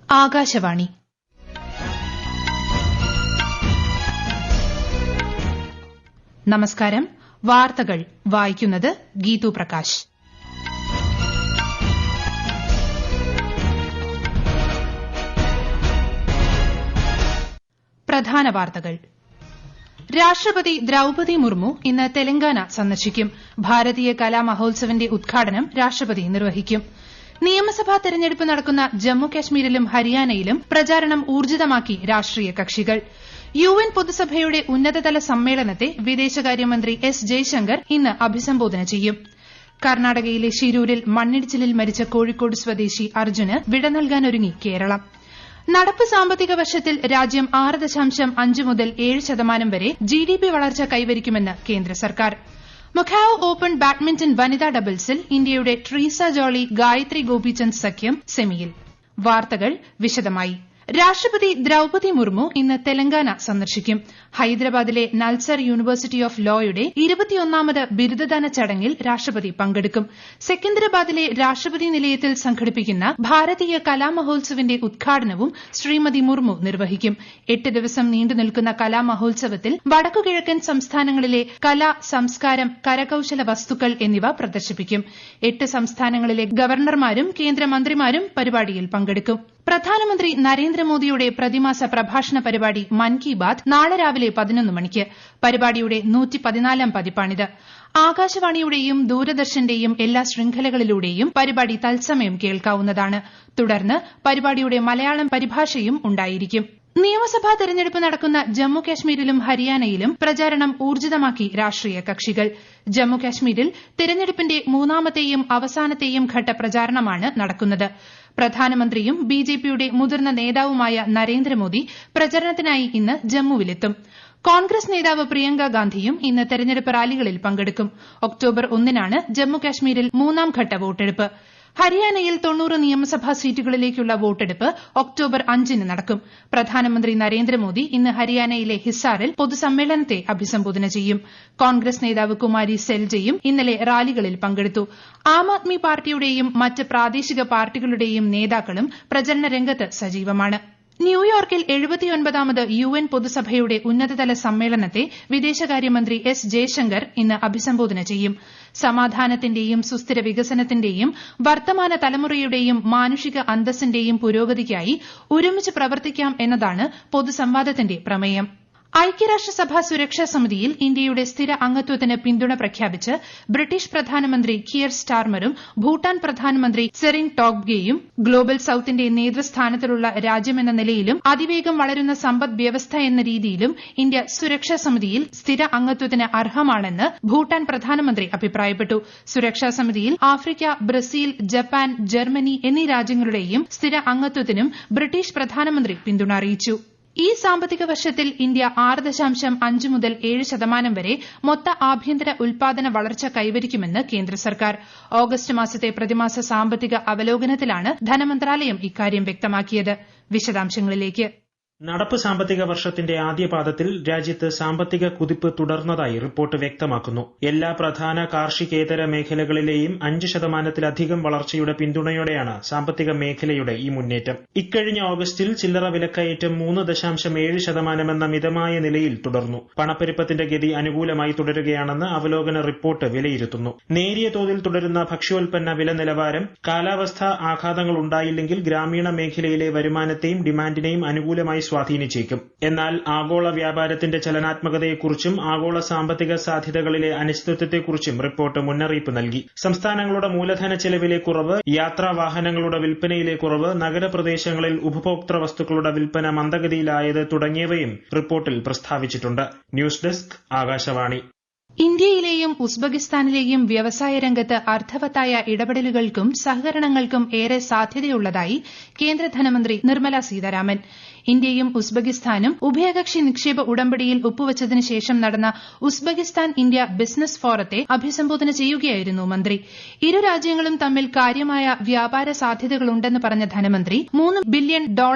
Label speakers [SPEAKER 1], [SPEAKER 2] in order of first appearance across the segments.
[SPEAKER 1] ആകാശവാണി. നമസ്കാരം. വാർത്തകൾ വായിക്കുന്നത് ഗീതു പ്രകാശ്. പ്രധാന വാർത്തകൾ. രാഷ്ട്രപതി ദ്രൌപദി മുർമു ഇന്ന് തെലങ്കാന സന്ദർശിക്കും. ഭാരതീയ കലാ മഹോത്സവിന്റെ ഉദ്ഘാടനം രാഷ്ട്രപതി നിർവഹിക്കും. നിയമസഭാ തെരഞ്ഞെടുപ്പ് നടക്കുന്ന ജമ്മു കശ്മീരിലും ഹരിയാനയിലും പ്രചാരണം ഊർജിതമാക്കി രാഷ്ട്രീയ കക്ഷികൾ. യുഎൻ പൊതുസഭയുടെ ഉന്നതതല സമ്മേളനത്തെ വിദേശകാര്യമന്ത്രി എസ് ജയശങ്കർ ഇന്ന് അഭിസംബോധന ചെയ്യും. കർണാടകയിലെ ഷിരൂരിൽ മണ്ണിടിച്ചിലിൽ മരിച്ച കോഴിക്കോട് സ്വദേശി അർജുന് വിട നൽകാനൊരുങ്ങി കേരളം. നടപ്പ് സാമ്പത്തിക വർഷത്തിൽ രാജ്യം 6.5 മുതൽ 7% വരെ ജിഡിപി വളർച്ച കൈവരിക്കുമെന്ന് കേന്ദ്ര സർക്കാർ. മക്കാവോ ഓപ്പൺ ബാഡ്മിന്റൺ വനിതാ ഡബിൾസിൽ ഇന്ത്യയുടെ ട്രീസ ജോളി ഗായത്രി ഗോപിചന്ദ് സഖ്യം സെമിയിൽ. വാർത്തകൾ വിശദമായി. രാഷ്ട്രപതി ദ്രൌപദി മുർമു ഇന്ന് തെലങ്കാന സന്ദർശിക്കും. ഹൈദരാബാദിലെ നൽസർ യൂണിവേഴ്സിറ്റി ഓഫ് ലോയുടെ 21ാമത് ബിരുദദാന ചടങ്ങിൽ രാഷ്ട്രപതി പങ്കെടുക്കും. സെക്കന്ദരാബാദിലെ രാഷ്ട്രപതി നിലയത്തിൽ സംഘടിപ്പിക്കുന്ന ഭാരതീയ കലാമഹോത്സവിന്റെ ഉദ്ഘാടനവും ശ്രീമതി മുർമു നിർവഹിക്കും. 8 ദിവസം നീണ്ടുനിൽക്കുന്ന കലാമഹോത്സവത്തിൽ വടക്കുകിഴക്കൻ സംസ്ഥാനങ്ങളിലെ കല, സംസ്കാരം, കരകൌശല വസ്തുക്കൾ എന്നിവ പ്രദർശിപ്പിക്കും. 8 സംസ്ഥാനങ്ങളിലെ ഗവർണർമാരും കേന്ദ്രമന്ത്രിമാരും പരിപാടിയിൽ പങ്കെടുക്കും. പ്രധാനമന്ത്രി നരേന്ദ്രമോദിയുടെ പ്രതിമാസ പ്രഭാഷണ പരിപാടി മൻ കി ബാത് നാളെ രാവിലെ 11 മണിക്ക്. പരിപാടിയുടെ 114ാം പതിപ്പാണിത്. ആകാശവാണിയുടെയും ദൂരദർശന്റെയും എല്ലാ ശൃംഖലകളിലൂടെയും പരിപാടി തത്സമയം കേൾക്കാവുന്നതാണ്. തുടർന്ന് പരിപാടിയുടെ മലയാളം പരിഭാഷയും ഉണ്ടായിരിക്കും. നിയമസഭാ തെരഞ്ഞെടുപ്പ് നടക്കുന്ന ജമ്മു കശ്മീരിലും ഹരിയാനയിലും പ്രചാരണം ഊർജിതമാക്കി രാഷ്ട്രീയ കക്ഷികൾ. ജമ്മു കശ്മീരിൽ തെരഞ്ഞെടുപ്പിന്റെ 3ാമത്തെയും അവസാനത്തെയും ഘട്ട പ്രചാരണമാണ് നടക്കുന്നത്. പ്രധാനമന്ത്രിയും ബിജെപിയുടെ മുതിർന്ന നേതാവുമായ നരേന്ദ്രമോദി പ്രചരണത്തിനായി ഇന്ന് ജമ്മുവിലെത്തും. കോൺഗ്രസ് നേതാവ് പ്രിയങ്ക ഗാന്ധിയും ഇന്ന് തെരഞ്ഞെടുപ്പ് റാലികളിൽ പങ്കെടുക്കും. ഒക്ടോബർ 1-നാണ് ജമ്മു കശ്മീരിൽ 3ാം ഘട്ട വോട്ടെടുപ്പ്. ഹരിയാനയിൽ 90 നിയമസഭാ സീറ്റുകളിലേക്കുള്ള വോട്ടെടുപ്പ് ഒക്ടോബർ 5-ന് നടക്കും. പ്രധാനമന്ത്രി നരേന്ദ്രമോദി ഇന്ന് ഹരിയാനയിലെ ഹിസാറിൽ പൊതുസമ്മേളനത്തെ അഭിസംബോധന ചെയ്യും. കോൺഗ്രസ് നേതാവ് കുമാരി സെൽജയും ഇന്നലെ റാലികളിൽ പങ്കെടുത്തു. ആം ആദ്മി പാർട്ടിയുടെയും മറ്റ് പ്രാദേശിക പാർട്ടികളുടെയും നേതാക്കളും പ്രചരണ രംഗത്ത് സജീവമാണ്. ന്യൂയോർക്കിൽ 79ാമത് യുഎൻ പൊതുസഭയുടെ ഉന്നതതല സമ്മേളനത്തെ വിദേശകാര്യമന്ത്രി എസ് ജയശങ്കർ ഇന്ന് അഭിസംബോധന ചെയ്യും. സമാധാനത്തിന്റെയും സുസ്ഥിര വികസനത്തിന്റെയും വർത്തമാന തലമുറയുടെയും മാനുഷിക അന്തസ്സിന്റെയും പുരോഗതിക്കായി ഒരുമിച്ച് പ്രവർത്തിക്കാം എന്നതാണ് പൊതുസംവാദത്തിന്റെ പ്രമേയം. ഐക്യരാഷ്ട്രസഭ സുരക്ഷാ സമിതിയിൽ ഇന്ത്യയുടെ സ്ഥിര അംഗത്വത്തിന് പിന്തുണ പ്രഖ്യാപിച്ച് ബ്രിട്ടീഷ് പ്രധാനമന്ത്രി കിയർ സ്റ്റാർമറും ഭൂട്ടാൻ പ്രധാനമന്ത്രി സെറിംഗ് ടോബ്ഗെയും ഗ്ലോബൽ സൌത്തിന്റെ നേതൃസ്ഥാനത്തിലുള്ള രാജ്യമെന്ന നിലയിലും അതിവേഗം വളരുന്ന സമ്പദ് വ്യവസ്ഥ എന്ന രീതിയിലും ഇന്ത്യ സുരക്ഷാ സമിതിയിൽ സ്ഥിര അംഗത്വത്തിന് അർഹമാണെന്ന് ഭൂട്ടാൻ പ്രധാനമന്ത്രി അഭിപ്രായപ്പെട്ടു. സുരക്ഷാ സമിതിയിൽ ആഫ്രിക്ക, ബ്രസീൽ, ജപ്പാൻ, ജർമ്മനി എന്നീ രാജ്യങ്ങളുടെയും സ്ഥിര അംഗത്വത്തിനും ബ്രിട്ടീഷ് പ്രധാനമന്ത്രി പിന്തുണ അറിയിച്ചു. ഈ സാമ്പത്തിക വർഷത്തിൽ ഇന്ത്യ 6.5 മുതൽ 7% വരെ മൊത്ത ആഭ്യന്തര ഉൽപാദന വളർച്ച കൈവരിക്കുമെന്ന് കേന്ദ്ര സർക്കാർ. ഓഗസ്റ്റ് മാസത്തെ പ്രതിമാസ സാമ്പത്തിക അവലോകനത്തിലാണ് ധനമന്ത്രാലയം ഇക്കാര്യം വ്യക്തമാക്കിയത്. വിശദാംശങ്ങളിലേക്ക്.
[SPEAKER 2] നടപ്പ് സാമ്പത്തിക വർഷത്തിന്റെ ആദ്യപാദത്തിൽ രാജ്യത്ത് സാമ്പത്തിക കുതിപ്പ് തുടർന്നതായി റിപ്പോർട്ട് വ്യക്തമാക്കുന്നു. എല്ലാ പ്രധാന കാർഷികേതര മേഖലകളിലെയും 5%-ലധികം വളർച്ചയുടെ പിന്തുണയോടെയാണ് സാമ്പത്തിക മേഖലയുടെ ഈ മുന്നേറ്റം. ഇക്കഴിഞ്ഞ ഓഗസ്റ്റിൽ ചില്ലറ വിലക്കയറ്റം 3.7% എന്ന മിതമായ നിലയിൽ തുടർന്നു. പണപ്പെരുപ്പത്തിന്റെ ഗതി അനുകൂലമായി തുടരുകയാണെന്ന് അവലോകന റിപ്പോർട്ട് വിലയിരുത്തുന്നു. നേരിയ തോതിൽ തുടരുന്ന ഭക്ഷ്യോൽപ്പന്ന വില നിലവാരം കാലാവസ്ഥാ ആഘാതങ്ങൾ ഉണ്ടായില്ലെങ്കിൽ ഗ്രാമീണ മേഖലയിലെ വരുമാനത്തെയും ഡിമാൻഡിനെയും അനുകൂലമായി സ്വാധീനിച്ചേക്കും. എന്നാൽ ആഗോള വ്യാപാരത്തിന്റെ ചലനാത്മകതയെക്കുറിച്ചും ആഗോള സാമ്പത്തിക സാധ്യതകളിലെ അനിശ്ചിതത്വത്തെക്കുറിച്ചും റിപ്പോർട്ട് മുന്നറിയിപ്പ് നൽകി. സംസ്ഥാനങ്ങളുടെ മൂലധന ചെലവിലെ കുറവ്, യാത്രാ വാഹനങ്ങളുടെ വിൽപ്പനയിലെ കുറവ്, നഗരപ്രദേശങ്ങളിൽ ഉപഭോക്തൃ വസ്തുക്കളുടെ വിൽപ്പന മന്ദഗതിയിലായത് തുടങ്ങിയവയും റിപ്പോർട്ടിൽ പ്രസ്താവിച്ചിട്ടുണ്ട്. News desk, Akashvani.
[SPEAKER 1] ഇന്ത്യയിലെയും ഉസ്ബെക്കിസ്ഥാനിലെയും വ്യവസായ രംഗത്ത് അർത്ഥവത്തായ ഇടപെടലുകൾക്കും സഹകരണങ്ങൾക്കും ഏറെ സാധ്യതയുള്ളതായി കേന്ദ്ര ധനമന്ത്രി നിർമ്മല സീതാരാമൻ. ഇന്ത്യയും ഉസ്ബെക്കിസ്ഥാനും ഉഭയകക്ഷി നിക്ഷേപ ഉടമ്പടിയിൽ ഒപ്പുവച്ചതിന് ശേഷം നടന്ന ഉസ്ബെക്കിസ്ഥാൻ ഇന്ത്യ ബിസിനസ് ഫോറത്തെ അഭിസംബോധന ചെയ്യുകയായിരുന്നു മന്ത്രി. ഇരു രാജ്യങ്ങളും തമ്മിൽ കാര്യമായ വ്യാപാര സാധ്യതകളുണ്ടെന്ന് പറഞ്ഞ ധനമന്ത്രി $3 ബില്യൺ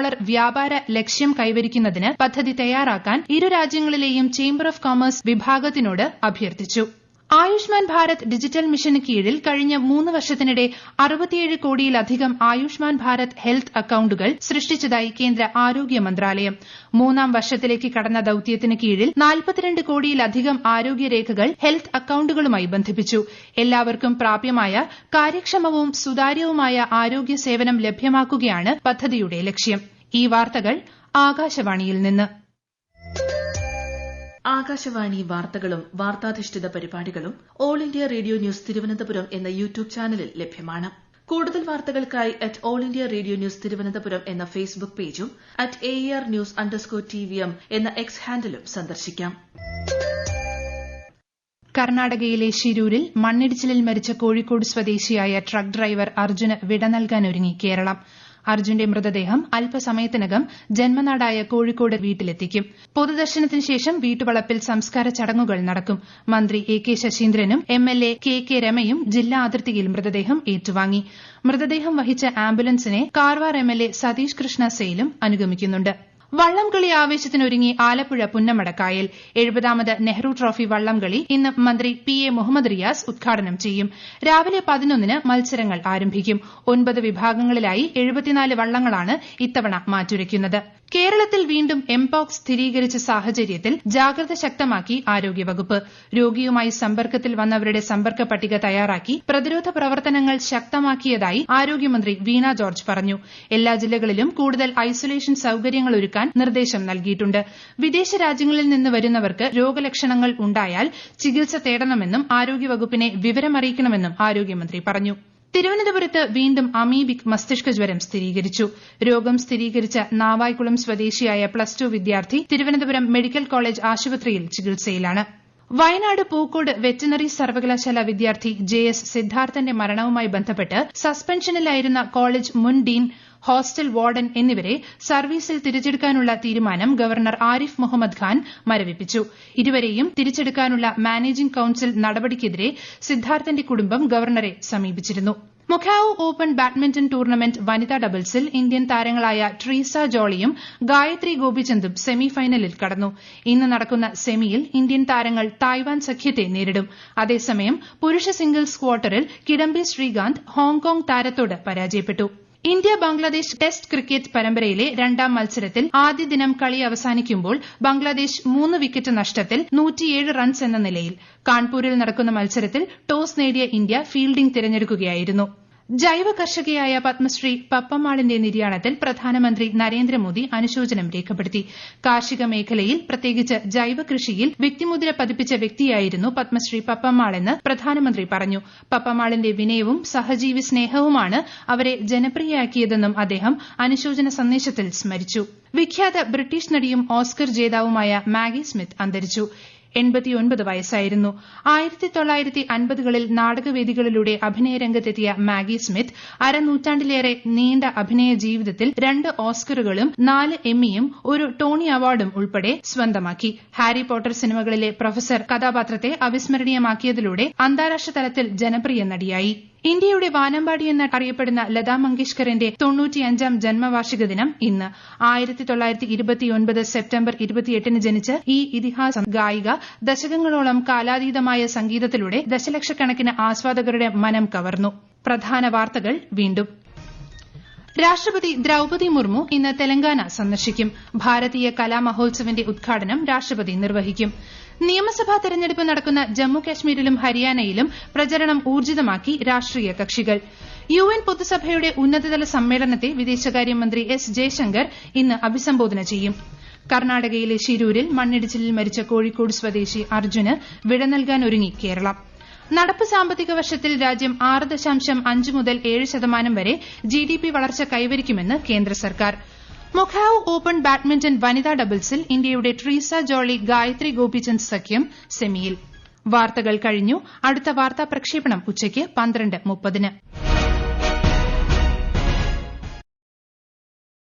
[SPEAKER 1] വ്യാപാര ലക്ഷ്യം കൈവരിക്കുന്നതിന് പദ്ധതി തയ്യാറാക്കാൻ ഇരു രാജ്യങ്ങളിലെയും ചേംബർ ഓഫ് കൊമേഴ്സ് വിഭാഗത്തിനോട് അഭ്യർത്ഥിച്ചു. ആയുഷ്മാൻ ഭാരത് ഡിജിറ്റൽ മിഷന് കീഴിൽ കഴിഞ്ഞ 3 വർഷത്തിനിടെ 67 കോടിയിലധികം ആയുഷ്മാൻ ഭാരത് ഹെൽത്ത് അക്കൌണ്ടുകൾ സൃഷ്ടിച്ചതായി കേന്ദ്ര ആരോഗ്യ മന്ത്രാലയം. 3ാം വർഷത്തിലേക്ക് കടന്ന ദൌത്യത്തിന് കീഴിൽ 42 കോടിയിലധികം ആരോഗ്യരേഖകൾ ഹെൽത്ത് അക്കൌണ്ടുകളുമായി ബന്ധിപ്പിച്ചു. എല്ലാവർക്കും പ്രാപ്യമായ കാര്യക്ഷമവും സുതാര്യവുമായ ആരോഗ്യ സേവനം ലഭ്യമാക്കുകയാണ് പദ്ധതിയുടെ ലക്ഷ്യം. ഈ വാർത്തകൾ ആകാശവാണിയിൽ നിന്ന്.
[SPEAKER 3] ആകാശവാണി വാർത്തകളും വാർത്താധിഷ്ഠിത പരിപാടികളും all India radio news Thiruvananthapuram എന്ന യൂട്യൂബ് ചാനലിൽ ലഭ്യമാണ്. കൂടുതൽ വാർത്തകൾക്കായി @all India radio news Thiruvananthapuram എന്ന ഫേസ്ബുക്ക് പേജും @ARnews_TVM എന്ന എക്സ് ഹാൻഡിലും സന്ദർശിക്കാം.
[SPEAKER 1] കർണാടകയിലെ ഷിരൂരിൽ മണ്ണിടിച്ചിലിൽ മരിച്ച കോഴിക്കോട് സ്വദേശിയായ ട്രക്ക് ഡ്രൈവർ അർജുന് വിട നൽകാനൊരുങ്ങി കേരളം. അർജുന്റെ മൃതദേഹം അല്പസമയത്തിനകം ജന്മനാടായ കോഴിക്കോട് വീട്ടിലെത്തിക്കും. പൊതുദർശനത്തിന് ശേഷം വീട്ടുവളപ്പിൽ സംസ്കാര ചടങ്ങുകൾ നടക്കും. മന്ത്രി AK ശശീന്ദ്രനും MLA KK രമയും ജില്ലാ അതിർത്തിയിൽ മൃതദേഹം ഏറ്റുവാങ്ങി. മൃതദേഹം വഹിച്ച ആംബുലൻസിനെ കാർവാർ MLA സതീഷ് കൃഷ്ണ സെയിലും അനുഗമിക്കുന്നുണ്ട്. വള്ളംകളി ആവേശത്തിനൊരുങ്ങി ആലപ്പുഴ പുന്നമടക്കായൽ. 70ാമത് നെഹ്റു ട്രോഫി വള്ളംകളി ഇന്ന് മന്ത്രി PA മുഹമ്മദ് റിയാസ് ഉദ്ഘാടനം ചെയ്യും. രാവിലെ 11-ന് മത്സരങ്ങൾ ആരംഭിക്കും. 9 വിഭാഗങ്ങളിലായി 74 വള്ളങ്ങളാണ് ഇത്തവണ മാറ്റുരയ്ക്കുന്നത്. കേരളത്തിൽ വീണ്ടും എംപോക്സ് സ്ഥിരീകരിച്ച സാഹചര്യത്തിൽ ജാഗ്രത ശക്തമാക്കി ആരോഗ്യവകുപ്പ്. രോഗിയുമായി സമ്പർക്കത്തിൽ വന്നവരുടെ സമ്പർക്ക പട്ടിക തയ്യാറാക്കി പ്രതിരോധ പ്രവർത്തനങ്ങൾ ശക്തമാക്കിയതായി ആരോഗ്യമന്ത്രി വീണ ജോർജ് പറഞ്ഞു. എല്ലാ ജില്ലകളിലും കൂടുതൽ ഐസൊലേഷൻ സൌകര്യങ്ങൾ ഒരുക്കാൻ നിർദ്ദേശം നൽകിയിട്ടുണ്ട്. വിദേശ രാജ്യങ്ങളിൽ നിന്ന് വരുന്നവർക്ക് രോഗലക്ഷണങ്ങൾ ഉണ്ടായാൽ ചികിത്സ തേടണമെന്നും ആരോഗ്യവകുപ്പിനെ വിവരമറിയിക്കണമെന്നും ആരോഗ്യമന്ത്രി പറഞ്ഞു. തിരുവനന്തപുരത്ത് വീണ്ടും അമീബിക് മസ്തിഷ്ക ജ്വരം സ്ഥിരീകരിച്ചു. രോഗം സ്ഥിരീകരിച്ച നാവായിക്കുളം സ്വദേശിയായ +2 വിദ്യാർത്ഥി തിരുവനന്തപുരം മെഡിക്കൽ കോളേജ് ആശുപത്രിയിൽ ചികിത്സയിലാണ്. വയനാട് പൂക്കോട് വെറ്ററിനറി സർവകലാശാല വിദ്യാർത്ഥി JS സിദ്ധാർത്ഥന്റെ മരണവുമായി ബന്ധപ്പെട്ട് സസ്പെൻഷനിലായിരുന്ന കോളേജ് മുൻ ഡീൻ, ഹോസ്റ്റൽ വാർഡൻ എന്നിവരെ സർവീസിൽ തിരിച്ചെടുക്കാനുള്ള തീരുമാനം ഗവർണർ ആരിഫ് മുഹമ്മദ് ഖാൻ മരവിപ്പിച്ചു. ഇരുവരെയും തിരിച്ചെടുക്കാനുള്ള മാനേജിംഗ് കൌൺസിൽ നടപടിക്കെതിരെ സിദ്ധാർത്ഥന്റെ കുടുംബം ഗവർണറെ സമീപിച്ചിരുന്നു. മൊക്കാവോ ഓപ്പൺ ബാഡ്മിന്റൺ ടൂർണമെന്റ് വനിതാ ഡബിൾസിൽ ഇന്ത്യൻ താരങ്ങളായ ട്രീസ ജോളിയും ഗായത്രി ഗോപിചന്ദും സെമിഫൈനലിൽ കടന്നു. ഇന്ന് നടക്കുന്ന സെമിയിൽ ഇന്ത്യൻ താരങ്ങൾ തായ്വാൻ സഖ്യത്തെ നേരിടും. അതേസമയം പുരുഷ സിംഗിൾസ് ക്വാർട്ടറിൽ കിഡംബി ശ്രീകാന്ത് ഹോങ്കോങ് താരത്തോട് പരാജയപ്പെട്ടു. ഇന്ത്യ ബംഗ്ലാദേശ് ടെസ്റ്റ് ക്രിക്കറ്റ് പരമ്പരയിലെ 2ാം മത്സരത്തിൽ ആദ്യ ദിനം കളി അവസാനിക്കുമ്പോൾ ബംഗ്ലാദേശ് 3 വിക്കറ്റ് നഷ്ടത്തിൽ 107 റൺസ് എന്ന നിലയിൽ. കാൺപൂരിൽ നടക്കുന്ന മത്സരത്തിൽ ടോസ് നേടിയ ഇന്ത്യ ഫീൽഡിംഗ് തിരഞ്ഞെടുക്കുകയായിരുന്നു. ജൈവ കർഷകയായ പത്മശ്രീ പപ്പമ്മാളിന്റെ നിര്യാണത്തിൽ പ്രധാനമന്ത്രി നരേന്ദ്രമോദി അനുശോചനം രേഖപ്പെടുത്തി. കാർഷിക മേഖലയിൽ പ്രത്യേകിച്ച് ജൈവ കൃഷിയിൽ വ്യക്തിമുദ്ര പതിപ്പിച്ച വ്യക്തിയായിരുന്നു പത്മശ്രീ പപ്പമ്മാളെന്ന് പ്രധാനമന്ത്രി പറഞ്ഞു. പപ്പമ്മാളിന്റെ വിനയവും സഹജീവി സ്നേഹവുമാണ് അവരെ ജനപ്രിയയാക്കിയതെന്നും അദ്ദേഹം അനുശോചന സന്ദേശത്തിൽ സ്മരിച്ചു. വിഖ്യാത ബ്രിട്ടീഷ് നടിയും ഓസ്കർ ജേതാവുമായ മാഗി സ്മിത്ത് അന്തരിച്ചു. 89 വയസ്സായിരുന്നു. 1950കളിൽ നാടകവേദികളിലൂടെ അഭിനയരംഗത്തെത്തിയ മാഗി സ്മിത്ത് അരനൂറ്റാണ്ടിലേറെ നീണ്ട അഭിനയ ജീവിതത്തിൽ 2 ഓസ്കറുകളും 4 എമ്മിയും 1 ടോണി അവാർഡും ഉൾപ്പെടെ സ്വന്തമാക്കി. ഹാരി പോട്ടർ സിനിമകളിലെ പ്രൊഫസർ കഥാപാത്രത്തെ അവിസ്മരണീയമാക്കിയതിലൂടെ അന്താരാഷ്ട്ര തലത്തിൽ ജനപ്രിയ നടിയായി. ഇന്ത്യയുടെ വാനമ്പാടി എന്ന് അറിയപ്പെടുന്ന ലതാ മങ്കേഷ്കറിന്റെ 95ാം ജന്മവാർഷിക ദിനം ഇന്ന്. 1929 സെപ്റ്റംബർ 28-ന് ജനിച്ച ഈ ഇതിഹാസ ഗായിക ദശകങ്ങളോളം കാലാതീതമായ സംഗീതത്തിലൂടെ ദശലക്ഷക്കണക്കിന് ആസ്വാദകരുടെ മനം കവർന്നു. പ്രധാന വാർത്തകൾ വീണ്ടും. രാഷ്ട്രപതി ദ്രൌപതി മുർമു ഇന്ന് തെലങ്കാന സന്ദർശിക്കും. ഭാരതീയ കലാമഹോത്സവിന്റെ ഉദ്ഘാടനം രാഷ്ട്രപതി നിർവഹിക്കും. നിയമസഭാ തെരഞ്ഞെടുപ്പ് നടക്കുന്ന ജമ്മു കാശ്മീരിലും ഹരിയാനയിലും പ്രചരണം ഊർജിതമാക്കി രാഷ്ട്രീയ കക്ഷികൾ. UN പൊതുസഭയുടെ ഉന്നതതല സമ്മേളനത്തെ വിദേശകാര്യമന്ത്രി S ജയശങ്കർ ഇന്ന് അഭിസംബോധന ചെയ്യും. കർണാടകയിലെ ഷിരൂരിൽ മണ്ണിടിച്ചിലിൽ മരിച്ച കോഴിക്കോട് സ്വദേശി അർജുന് വിട നൽകാനൊരുങ്ങി കേരളം. നടപ്പ് സാമ്പത്തിക വർഷത്തിൽ രാജ്യം 6.5 മുതൽ 7% വരെ GDP വളർച്ച കൈവരിക്കുമെന്ന് കേന്ദ്ര സർക്കാർ. മൊക്കാവോ ഓപ്പൺ ബാഡ്മിന്റൺ വനിതാ ഡബിൾസിൽ ഇന്ത്യയുടെ ട്രീസ ജോളി ഗായത്രി ഗോപിചന്ദ് സഖ്യം സെമിയിൽ. വാർത്തകൾ കഴിഞ്ഞു. അടുത്ത വാർത്താ പ്രക്ഷേപണം ഉച്ചയ്ക്ക് 12:30-ന്.